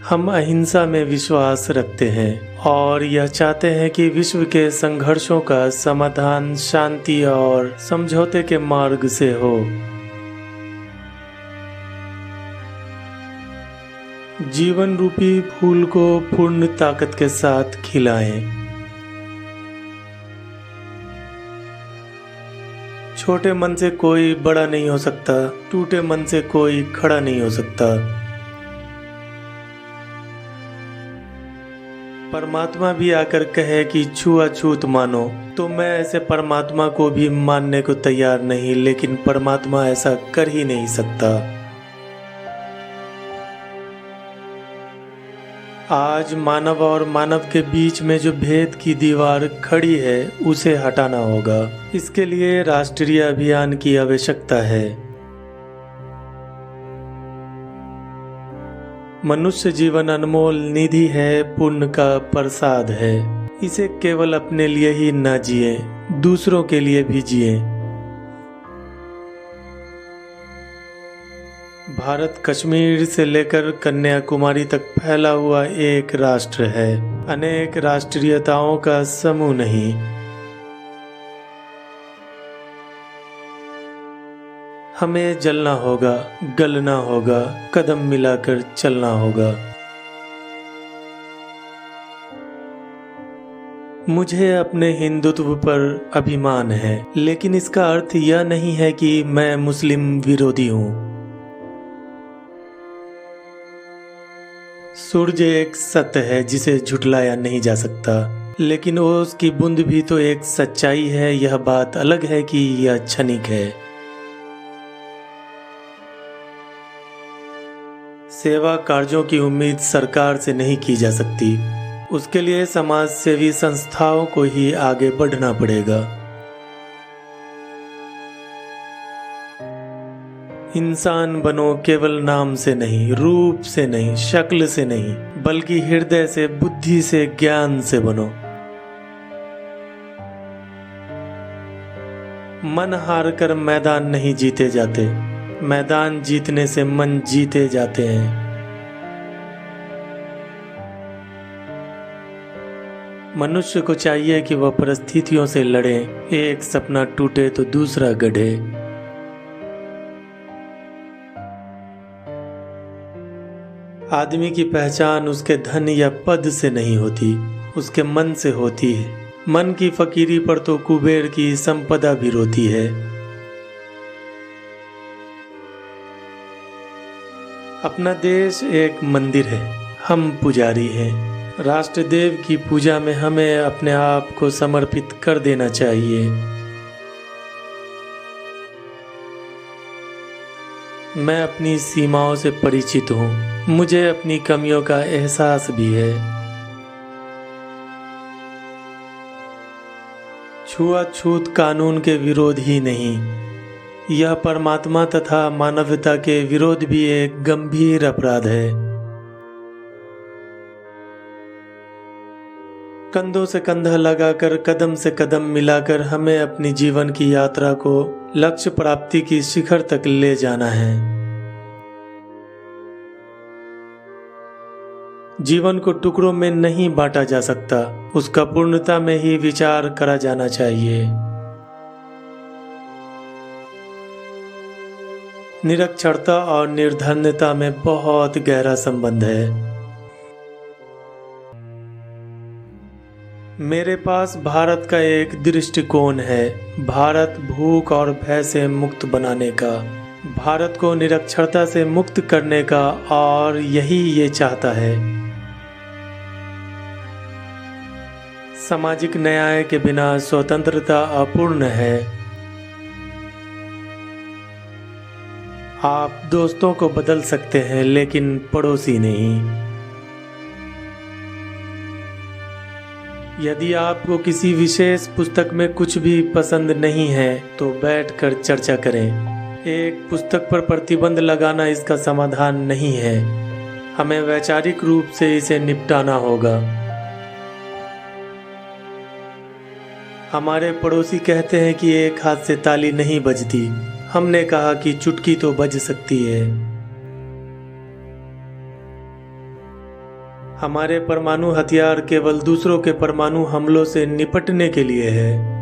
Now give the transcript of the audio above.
हम अहिंसा में विश्वास रखते हैं और यह चाहते हैं कि विश्व के संघर्षों का समाधान शांति और समझौते के मार्ग से हो। जीवन रूपी फूल को पूर्ण ताकत के साथ खिलाएं। छोटे मन से कोई बड़ा नहीं हो सकता, टूटे मन से कोई खड़ा नहीं हो सकता। परमात्मा भी आकर कहे कि छुआछूत मानो, तो मैं ऐसे परमात्मा को भी मानने को तैयार नहीं, लेकिन परमात्मा ऐसा कर ही नहीं सकता। आज मानव और मानव के बीच में जो भेद की दीवार खड़ी है उसे हटाना होगा। इसके लिए राष्ट्रीय अभियान की आवश्यकता है। मनुष्य जीवन अनमोल निधि है, पुण्य का प्रसाद है। इसे केवल अपने लिए ही न जिए, दूसरों के लिए भी जिए। भारत कश्मीर से लेकर कन्याकुमारी तक फैला हुआ एक राष्ट्र है, अनेक राष्ट्रीयताओं का समूह नहीं। हमें जलना होगा, गलना होगा, कदम मिलाकर चलना होगा। मुझे अपने हिंदुत्व पर अभिमान है, लेकिन इसका अर्थ यह नहीं है कि मैं मुस्लिम विरोधी हूँ। सूर्य एक सत्य है जिसे झुटलाया नहीं जा सकता, लेकिन ओस की बूंद भी तो एक सच्चाई है। यह बात अलग है कि यह क्षणिक है। सेवा कार्यों की उम्मीद सरकार से नहीं की जा सकती। उसके लिए समाज सेवी संस्थाओं को ही आगे बढ़ना पड़ेगा। इंसान बनो केवल नाम से नहीं, रूप से नहीं, शक्ल से नहीं, बल्कि हृदय से, बुद्धि से, ज्ञान से बनो। मन हार कर मैदान नहीं जीते जाते, मैदान जीतने से मन जीते जाते हैं। मनुष्य को चाहिए कि वह परिस्थितियों से लड़े, एक सपना टूटे तो दूसरा गढ़े। आदमी की पहचान उसके धन या पद से नहीं होती, उसके मन से होती है। मन की फकीरी पर तो कुबेर की संपदा भी रोती है। अपना देश एक मंदिर है, हम पुजारी हैं। राष्ट्र देव की पूजा में हमें अपने आप को समर्पित कर देना चाहिए। मैं अपनी सीमाओं से परिचित हूँ, मुझे अपनी कमियों का एहसास भी है। छुआछूत कानून के विरोध ही नहीं, यह परमात्मा तथा मानवता के विरोध भी एक गंभीर अपराध है। कंधों से कंधा लगाकर, कदम से कदम मिलाकर हमें अपनी जीवन की यात्रा को लक्ष्य प्राप्ति की शिखर तक ले जाना है। जीवन को टुकड़ों में नहीं बांटा जा सकता, उसका पूर्णता में ही विचार करा जाना चाहिए। निरक्षरता और निर्धनता में बहुत गहरा संबंध है। मेरे पास भारत का एक दृष्टिकोण है, भारत भूख और भय से मुक्त बनाने का, भारत को निरक्षरता से मुक्त करने का, और यही ये चाहता है। सामाजिक न्याय के बिना स्वतंत्रता अपूर्ण है। आप दोस्तों को बदल सकते हैं, लेकिन पड़ोसी नहीं। यदि आपको किसी विशेष पुस्तक में कुछ भी पसंद नहीं है तो बैठकर चर्चा करें। एक पुस्तक पर प्रतिबंध लगाना इसका समाधान नहीं है, हमें वैचारिक रूप से इसे निपटाना होगा। हमारे पड़ोसी कहते हैं कि एक हाथ से ताली नहीं बजती, हमने कहा कि चुटकी तो बज सकती है। हमारे परमाणु हथियार केवल दूसरों के परमाणु हमलों से निपटने के लिए है।